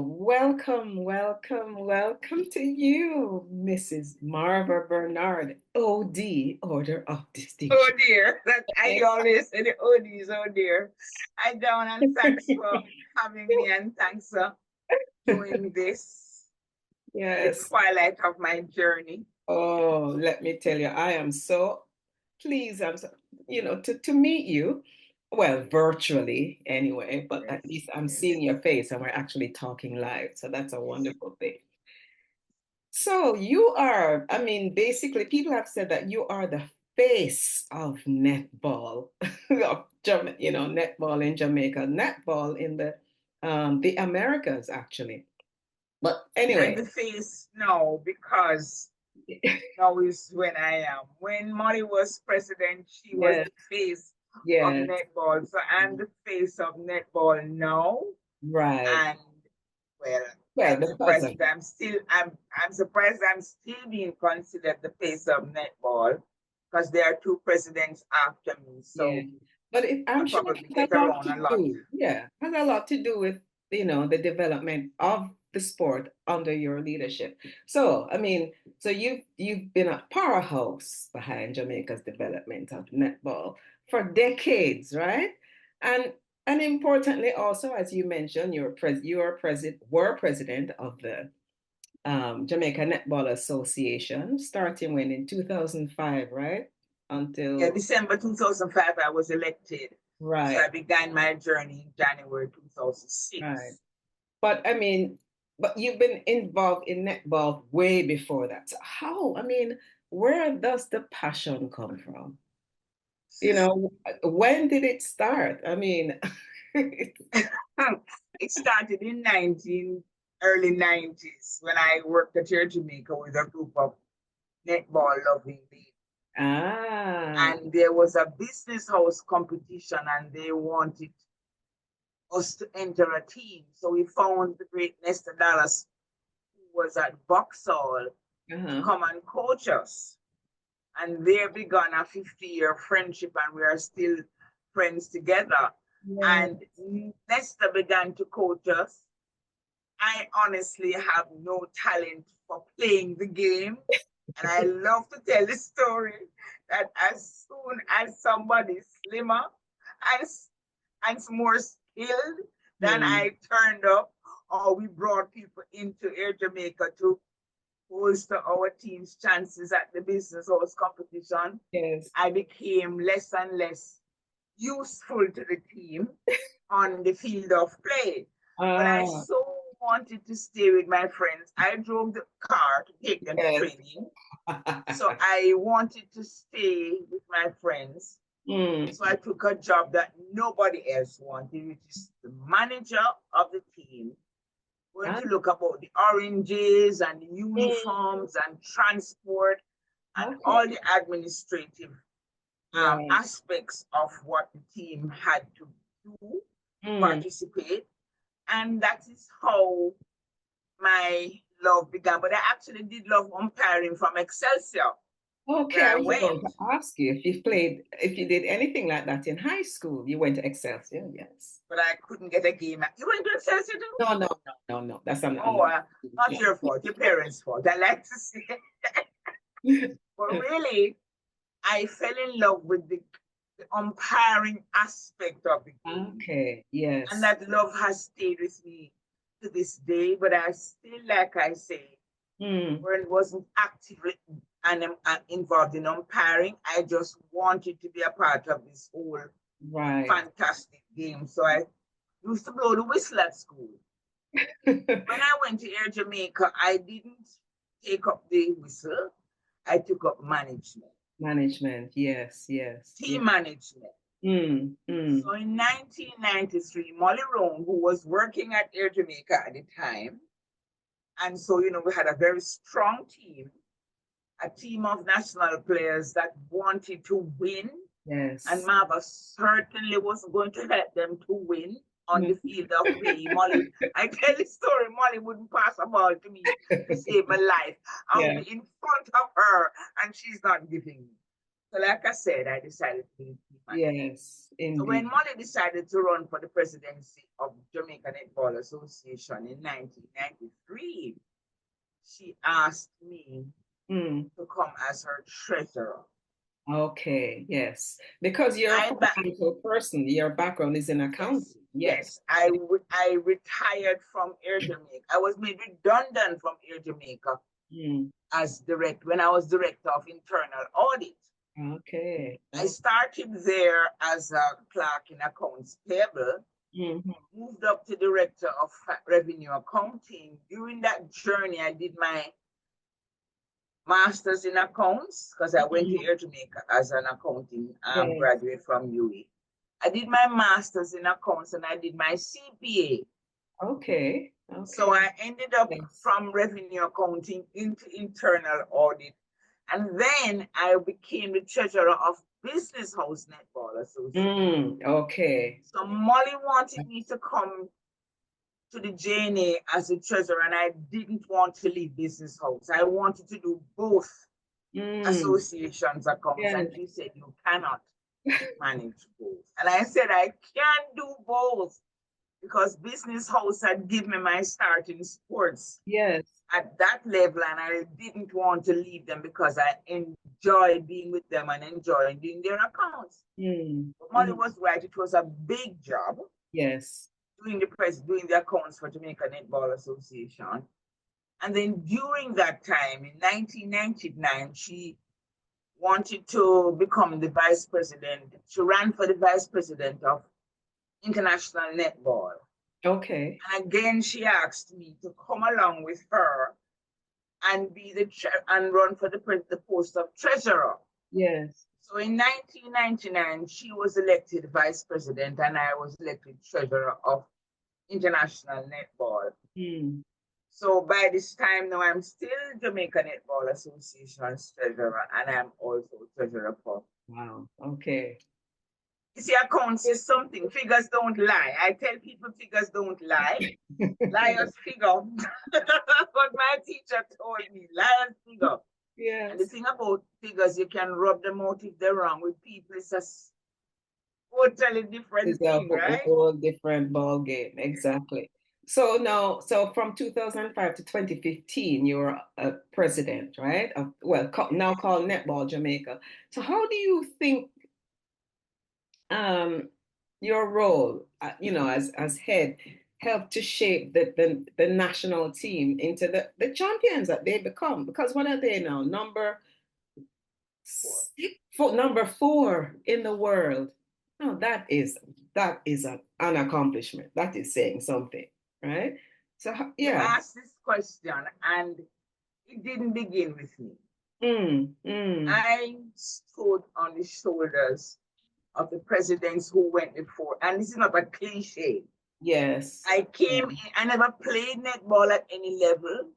welcome to you, Mrs. Marva Bernard, OD, Order of Oh Distinction. dear, that I always say the oldies, oh dear. I down and thanks for having me and thanks for doing this in the Yes. twilight of my journey. Oh, let me tell you, I am so pleased. I'm so, to meet you. Well, virtually anyway, but at Yes, least I'm yes, seeing your face and we're actually talking live. So that's a yes. wonderful thing. So you are, I mean, basically, people have said that you are the face of netball, netball in Jamaica, netball in the Americas, actually. But I'm anyway, the face now because now is when I am. When Molly was president, she was yes, the face of yes, netball. So I'm the face of netball now. right. And well, Well, I'm because surprised of, that I'm surprised I'm still being considered the face of netball because there are two presidents after me. yeah. So But I I'm sure it probably has get a lot around to a lot. do, yeah, has a lot to do with, the development of the sport under your leadership. So, I mean, so you've been a powerhouse behind Jamaica's development of netball for decades, right? And and importantly also, as you mentioned, were president of the Jamaica Netball Association, starting when in 2005, right? Yeah, Until December 2005, I was elected. So I right. began my journey in January Right. 2006. But I mean, but you've been involved in netball way before that. So how, I mean, where does the passion come from? When did it start? I mean, It started in early 90s when I worked at Air Jamaica with a group of netball loving ladies. ah, And there was a business house competition and they wanted us to enter a team. So we found the great Nesta Dallas, who was at Vauxhall, to uh-huh. come and coach us. And there began a 50-year friendship, and we are still friends together. Yeah. And Nesta began to coach us. I honestly have no talent for playing the game. And I love to tell the story that as soon as somebody slimmer and, and more skilled than Hmm. I turned up, or we brought people into Air Jamaica to bolster our team's chances at the business house competition, Yes. I became less and less useful to the team on the field of play. But I Ah, so wanted to stay with my friends. I drove the car to take them to yes. training. So I wanted to stay with my friends. Mm. So I took a job that nobody else wanted, which is the manager of the team, going Ah, to look about the oranges and the mm. uniforms and transport and all Okay. the administrative Right. aspects of what the team had to do to Mm. participate. And that is how my love began. But I actually did love umpiring from Excelsior, Okay, where I I was about went, to ask you if you did anything like that in high school. You went to Excelsior, yes. but I couldn't get a game. You went to Excelsior too? No, no, no, no, no. I'm Oh, not. not No. your fault, your parents' fault. I like to say. But really, I fell in love with the umpiring aspect of the game. Okay, And yes. that love has stayed with me to this day. But I still, like I say, Hmm. when I wasn't actively involved in umpiring, I just wanted to be a part of this whole Right. fantastic game. So I used to blow the whistle at school. When I went to Air Jamaica, I didn't take up the whistle. I took up management, Management, yes, yes, yes. team management. Mm, mm. So in 1993, Molly Roan, who was working at Air Jamaica at the time, and so, we had a very strong team, a team of national players that wanted to win. And Yes. Marva certainly was going to help them to win on the Mm. field of play. Molly, I tell the story, Molly wouldn't pass a ball to me to save my life. I would Yeah. be in front of her and she's not giving me. So like I said, I decided to be team manager. Yes, So when indeed. Molly decided to run for the presidency of Jamaica Netball Association in 1993, she asked me Mm. to come as her treasurer. Okay, yes. Because you're a financial person, your background is in accounting. Yes. Yes. I retired from Air Jamaica. I was made redundant from Air Jamaica Mm. as when I was director of internal audit. Okay. I started there as a clerk in accounts payable, moved up to director of revenue accounting. During that journey, I did my master's in accounts because I went to Air Jamaica as an accounting graduate from UAE. I did my master's in accounts and I did my CPA. Okay. So I ended up from revenue accounting into internal audit. And then I became the treasurer of Business House Netball Association. Okay. So Molly wanted me to come to the JNA as a treasurer, and I didn't want to leave Business House. I wanted to do both associations accounts, and she said, you cannot manage both. And I said, I can't do both because Business House had given me my start in sports. Yes. At that level, and I didn't want to leave them because I enjoyed being with them and enjoying doing their accounts. But Molly was right, it was a big job. Yes. Doing the accounts for Jamaica Netball Association. And then during that time, in 1999, she wanted to become the vice president. She ran for the vice president of International Netball. Okay. And again, she asked me to come along with her and be and run for the post of treasurer. Yes. So in 1999, she was elected vice president and I was elected treasurer of International Netball. So by this time now, I'm still Jamaica Netball Association's treasurer and I'm also treasurer for. Wow. Okay. You see, accounts is something. Figures don't lie. I tell people figures don't lie. Liars figure. What my teacher told me. Liars figure. Yes. And the thing about figures, you can rub them out if they're wrong. With people, it's a totally different thing, right? A whole different ball game. Exactly. So now, from 2005 to 2015, you were a president, right? Now called Netball Jamaica. So how do you think your role, as head, helped to shape the national team into the champions that they become? Because what are they now? Number 4 in the world. No, that is an accomplishment. That is saying something, right? So You asked this question, and it didn't begin with me. I stood on the shoulders of the presidents who went before, and this is not a cliche. Yes. I came in, I never played netball at any level.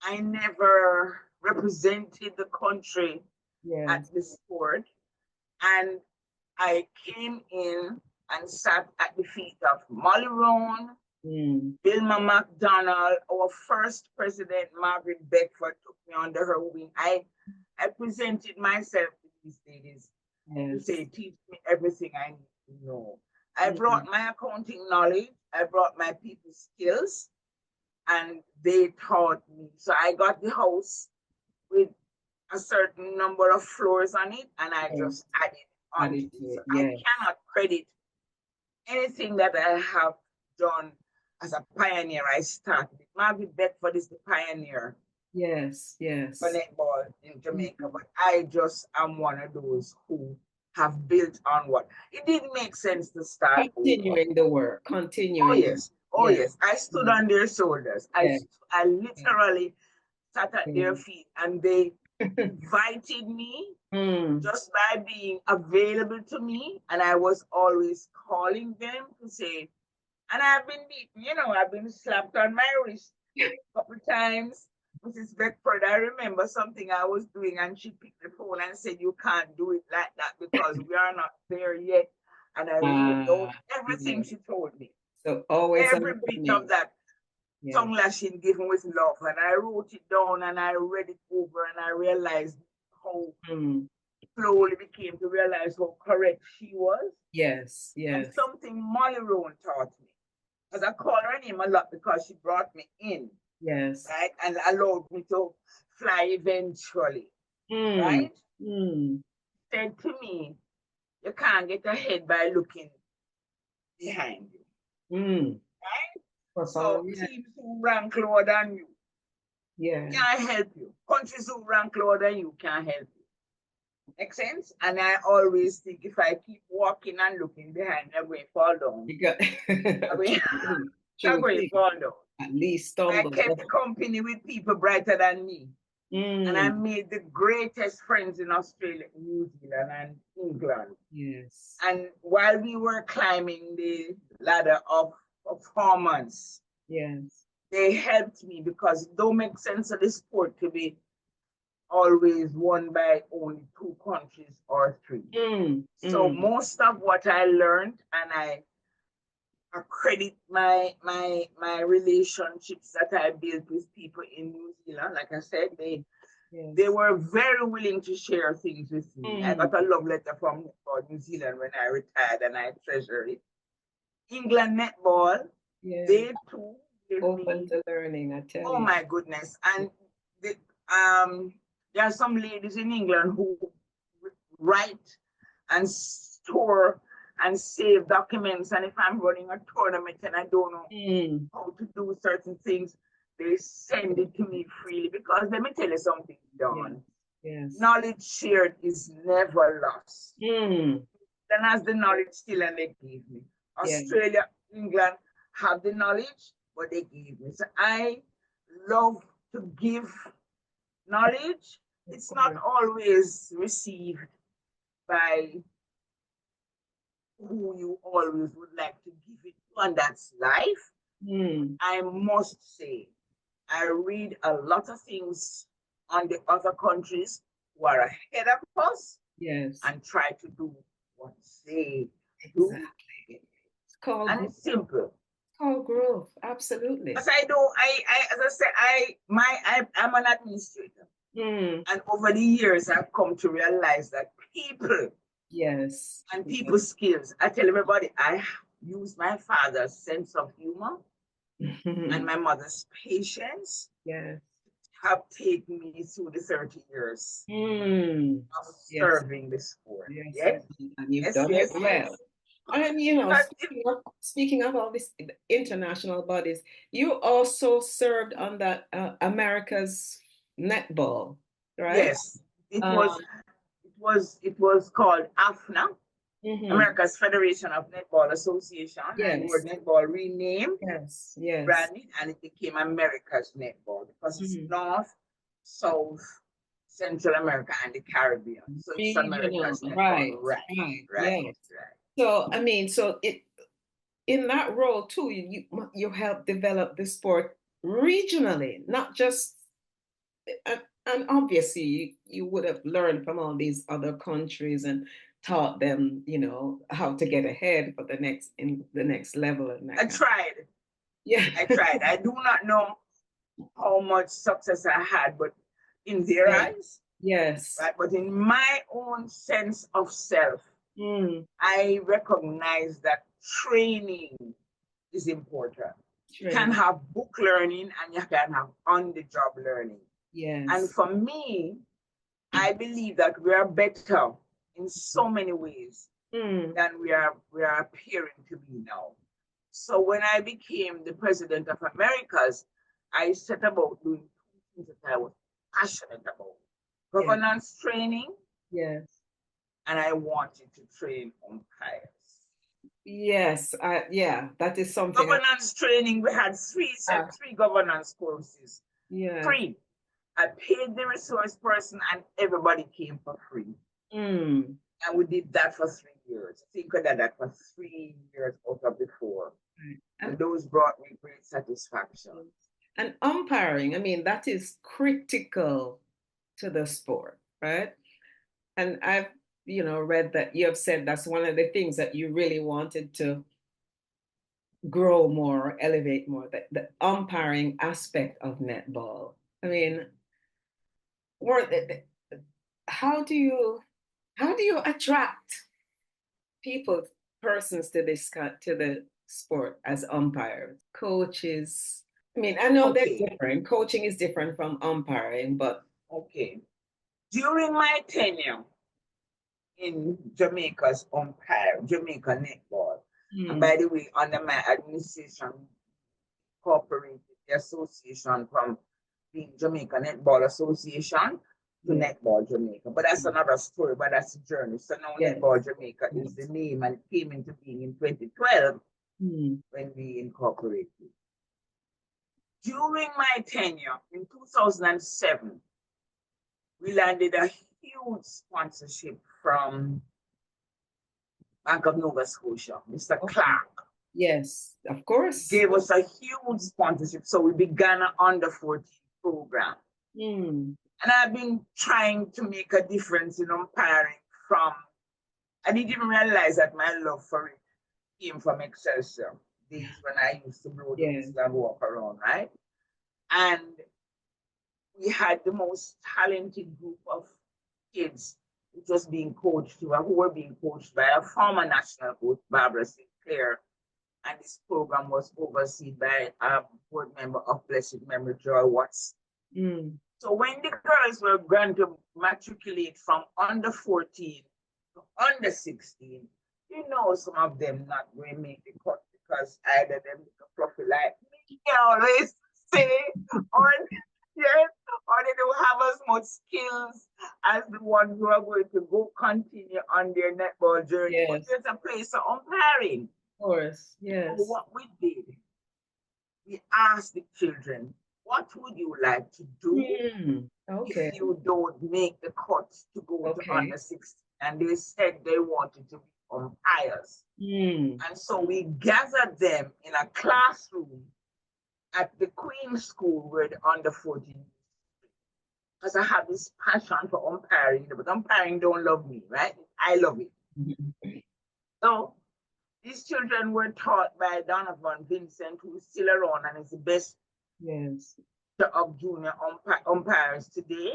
I never represented the country at the sport. And I came in and sat at the feet of Molly Roan, Wilma McDonald, our first president, Margaret Beckford, took me under her wing. I presented myself to these ladies to say, teach me everything I need to know. I brought my accounting knowledge, I brought my people skills, and they taught me. So I got the house with a certain number of floors on it, and I just added on to it. So I cannot credit anything that I have done as a pioneer. I started it. Margaret Beckford is the pioneer. Yes. For netball in Jamaica, but I just am one of those who have built on what it didn't make sense to start continuing the work. Continuing. Oh yes. I stood on their shoulders. I literally sat at their feet, and they invited me just by being available to me, and I was always calling them to say, and I've been beaten, I've been slapped on my wrist a couple times. Mrs. Beckford, I remember something I was doing, and she picked the phone and said, you can't do it like that because we are not there yet. And I wrote everything she told me. So always every bit of that tongue lashing given with love. And I wrote it down and I read it over and I realized how slowly became to realize how correct she was. Yes, And yes, something Molly Rowan taught me. Because I call her name a lot because she brought me in, yes. right? And allowed me to fly eventually, Mm, right? mm, Said to me, you can't get ahead by looking behind you, mm. right? Profound, So yeah, teams who rank lower than you yeah, can't help you. Countries who rank lower than you can't help you. Make sense? And I always think if I keep walking and looking behind, I'm going to fall down. you got I'm going, I'm true going to thing. fall down. At least I stumble. kept company with people brighter than me. And I Mm, made the greatest friends in Australia, New Zealand, and England. yes, And while we were climbing the ladder of performance, yes. they helped me because it don't make sense of the sport to be always won by only two countries or three. Mm, So mm, most of what I learned, and I credit my relationships that I built with people in New Zealand. Like I said, they yes. were very willing to share things with me. I Mm, got a love letter from New Zealand when I retired, and I treasure it. England netball, yeah. they too gave Open me, to learning, I tell oh you. my goodness. And the, um, there are some ladies in England who write and store and save documents. And if I'm running a tournament and I don't know Mm, how to do certain things, they send it to me freely. Because let me tell you something, yes, Dawn. yes. Knowledge shared is never lost. Mm, Then has the knowledge still and they gave me. yeah, Australia, England have the knowledge, but they gave me. So I love to give knowledge. of It's not course. always received by who you always would like to give it to, and that's life. Mm, I must say, I read a lot of things on the other countries who are ahead of us yes, and try to do what they do. exactly. It's called And growth. it's simple. It's called growth. Absolutely. As I do, as I said, I'm an administrator. Mm, And over the years, I've come to realize that people yes, and yes. people's skills, I tell everybody, I use my father's sense of humor and my mother's patience Yes. have taken me through the 30 years Mm, of yes, serving the sport. yes, Yes, and you've yes, done it yes, well. yes. And Because speaking of all these international bodies, you also served on that America's netball, right? yes, it was Um, it was called AFNA, mhm. America's Federation of Netball Association, and word Yes, netball renamed, yes, yes. rebranded, and it became America's Netball because it's Mhm. North, South, Central America, and the Caribbean. So it's Regional, America's Netball. right, Right, right, right, yes. right. So I mean, so it in that role too, you help develop the sport regionally, not just and obviously you would have learned from all these other countries and taught them, how to get ahead for the next level and I that kind of tried. yeah. I tried. I do not know how much success I had, but in their Yeah. eyes, Yes. right? But in my own sense of self, Mm, I recognize that training is important. You can train. have book learning and you can have on the job learning. And Yes. for me, I believe that we are better in so many ways Mm, than we are appearing to be now. So when I became the president of Americas, I set about doing two things that I was passionate about: yeah. governance training, Yes. and I wanted to train umpires. Yes. Yeah, that is something Governance training, we had I three governance courses, yes. free. I paid the resource person, and everybody came for free. Mm. And we did that for 3 years. Think of that for 3 years out of the four. Right. And those brought me great satisfaction. And umpiring, I mean, that is critical to the sport, right? And I've, read that you have said that's one of the things that you really wanted to grow more, elevate more, the umpiring aspect of netball. I mean, how do you How do you attract people, persons to to the sport as umpires, coaches? I mean, I know they're Okay, different. Coaching is different from umpiring, but okay. During my tenure in Jamaica's umpire, Jamaica Netball, and mm, by the way, under my administration, incorporated the association from being Jamaica Netball Association to yeah, Netball Jamaica. But that's mm, another story, but that's a journey. So now yes, Netball Jamaica is the yes. name and it came into being in 2012 Mm, when we incorporated. During my tenure in 2007, we landed a huge sponsorship from Bank of Nova Scotia, Mr. okay. Clark. Yes, of course. Gave us a huge sponsorship. So we began an under 14 program. Mm, And I've been trying to make a difference in umpiring from, I didn't even realize that my love for it came from Excelsior days when I used to blow the yeah, whistle and walk around, right? And we had the most talented group of kids which was being coached, who were being coached by a former national coach, Barbara Sinclair. And this program was overseen by a board member of blessed memory, Joy Watts. mm, So when the girls were going to matriculate from under 14 to under 16, you know some of them not going to make the cut because either them look fluffy like me, always say, or yes, or they don't have as much skills as the ones who are going to go continue on their netball journey. But yes, there's a place for umpiring. of course. So Yes. what we did, we asked the children, what would you like to do Mm, if okay, you don't make the cut to go to okay. under 16? And they said they wanted to be umpires. Mm, And so we gathered them in a classroom at the Queen School where the under 14, because I have this passion for umpiring, but umpiring don't love me, right? I love it. So these children were taught by Donovan Vincent, who is still around and is the best yes. of junior umpires today.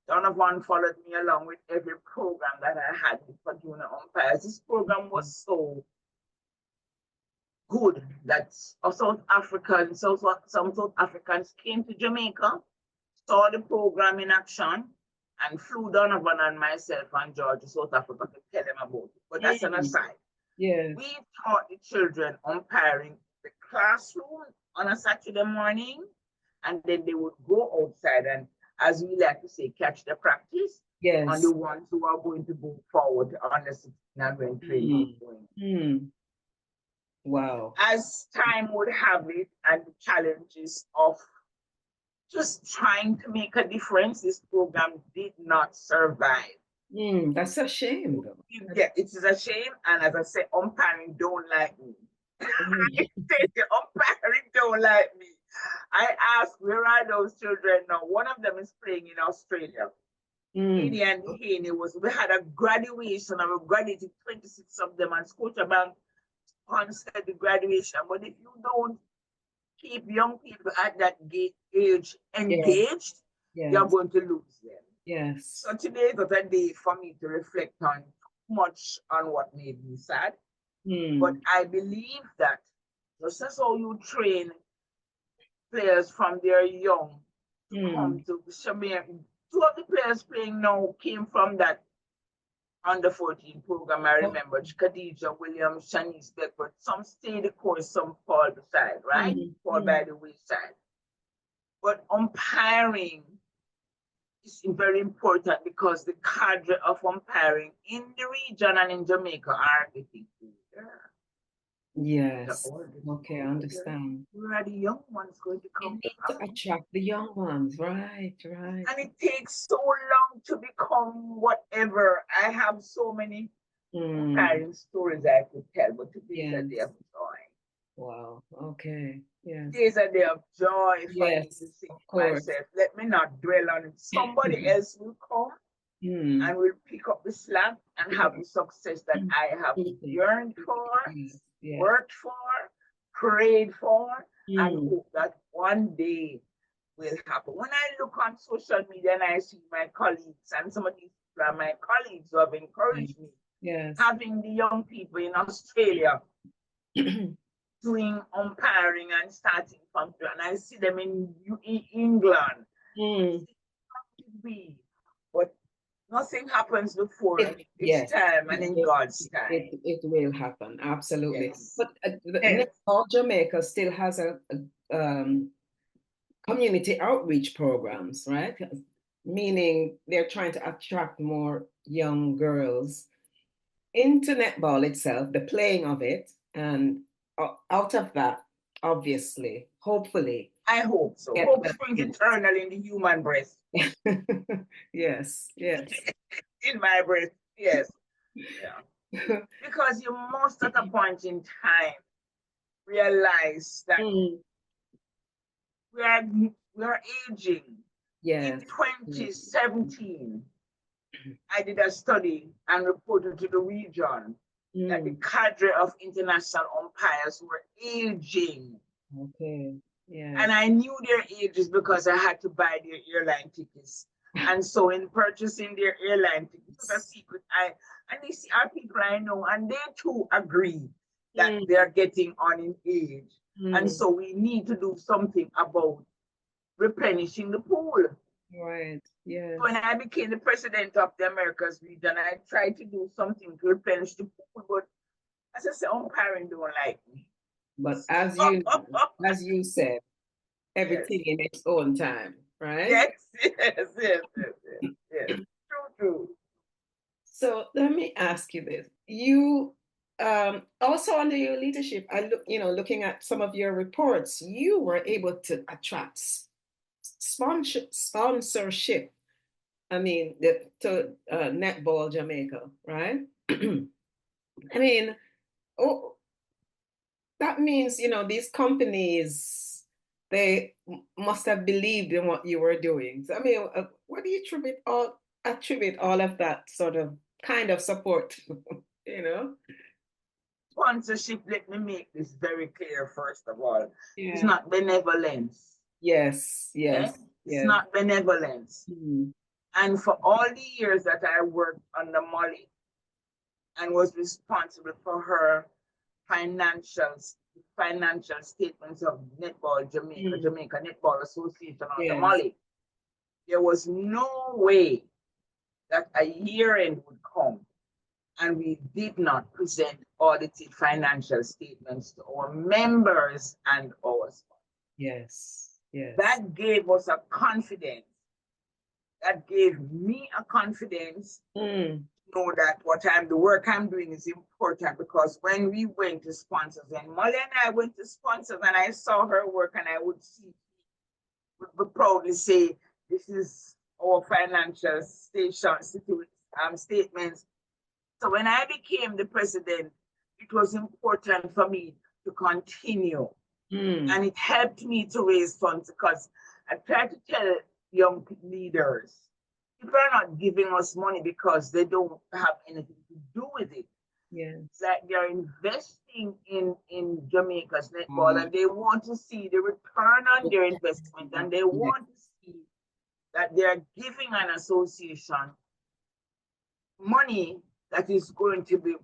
Donovan followed me along with every program that I had for junior umpires. This program was so good that some South Africans came to Jamaica, saw the program in action, and flew Donovan and myself and George to South Africa to tell them about it. But that's an Mm, aside. yes. We taught the children umpiring the classroom on a Saturday morning, and then they would go outside and, as we like to say, catch the practice on the Yes. ones who are going to go forward on the 16 and when training is Mm, going. mm, wow. As time would have it, and the challenges of just trying to make a difference, this program did not survive. Mm, that's a shame, though. Yeah, it is a shame. And as I say, umpiring don't like me. I Mm, say the umpiring don't like me. I asked, where are those children now? One of them is playing in Australia. mm, Haney and Haney we had a graduation, and we graduated 26 of them, and Scotiabank sponsored the graduation. But if you don't keep young people at that age yes. engaged, you're Yes. going to lose them. Yes. So today is not a day for me to reflect on too much on what made me sad. But Mm, I believe that just as how you train players from their young to come mm. to Jamaica, two of the players playing now came from that under 14 program. I Oh, remember Khadija Williams, Shanice Beckford. Some stay the course, some fall beside, right? mm, Fall mm. by the wayside. But umpiring is very important because the cadre of umpiring in the region and in Jamaica are getting older. The Yes. older getting Okay, I older. understand. Where are the young ones going to You come need to from? attract the young ones. Right, right. And it takes so long to become whatever. I have so many Mm, umpiring stories I could tell, but today is a day yes. of joy. Wow. Okay. Yes. Today is a day of joy for me to Yes, say of to course. myself, let me not dwell on it. Somebody else will come Mm, and will pick up the slack and pick up. have the success that Mm, I have mhm. yearned for, Yes, yes. worked for, prayed for, and Mm, hope that one day will happen. When I look on social media and I see my colleagues and some of these from my colleagues who have encouraged me. Yes. Having the young people in Australia doing umpiring and starting from plan. I see them in England. But nothing happens before its time and in God's time. It will happen, absolutely. Yes. But Netball Jamaica still has a community outreach programs, right? Meaning they're trying to attract more young girls into netball itself, the playing of it, and out of that, obviously, hopefully. I hope so. Hope springs eternal in the human breast. Yes, yes. In my breast, yes. Yeah. Because you must at a point in time realize that we're aging. Yes. In 2017, I did a study and reported to the region that the cadre of international umpires were aging. Okay. Yeah. And I knew their ages because I had to buy their airline tickets. And so in purchasing their airline tickets, it was a secret. And these are people I know, and they too agree that they're getting on in age. And so we need to do something about replenishing the pool. Right. Yes. When I became the president of the Americas region, I tried to do something to replenish the pool, but as I said, umpiring don't like me. But as you said, everything in its own time, right? Yes. True. So let me ask you this: you also under your leadership, looking at some of your reports, you were able to attract sponsorship. I mean, to Netball Jamaica, right? I mean, that means these companies, they must have believed in what you were doing. So I mean, what do you attribute all of that sort of kind of support? Sponsorship, let me make this very clear first of all. Yeah. It's not benevolence. Yes. It's not benevolence. And for all the years that I worked under Molly and was responsible for her financial statements of Netball Jamaica, Jamaica Netball Association under Molly, there was no way that a year end would come and we did not present audited financial statements to our members and our sponsors. Yes. That gave us a confidence. That gave me a confidence to know that the work I'm doing is important, because when we went to sponsors, and Molly and I went to sponsors and I saw her work, and I would would proudly say, this is our financial statements. So when I became the president, it was important for me to continue. And it helped me to raise funds, because I try to tell young leaders, people are not giving us money because they don't have anything to do with it. Yes. It's like they're investing in Jamaica's netball, and they want to see the return on their investment, and they want to see that they're giving an association money that is going to be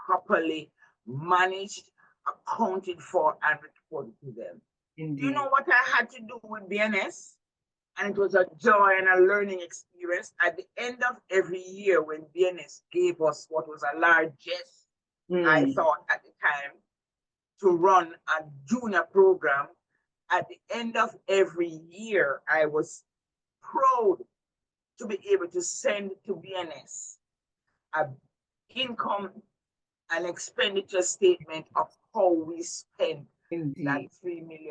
properly managed, accounted for, and reported to them. Indeed. You know what I had to do with BNS? And it was a joy and a learning experience. At the end of every year, when BNS gave us what was a largesse, I thought at the time, to run a junior program, at the end of every year, I was proud to be able to send to BNS an income and expenditure statement of how we spent that $3 million.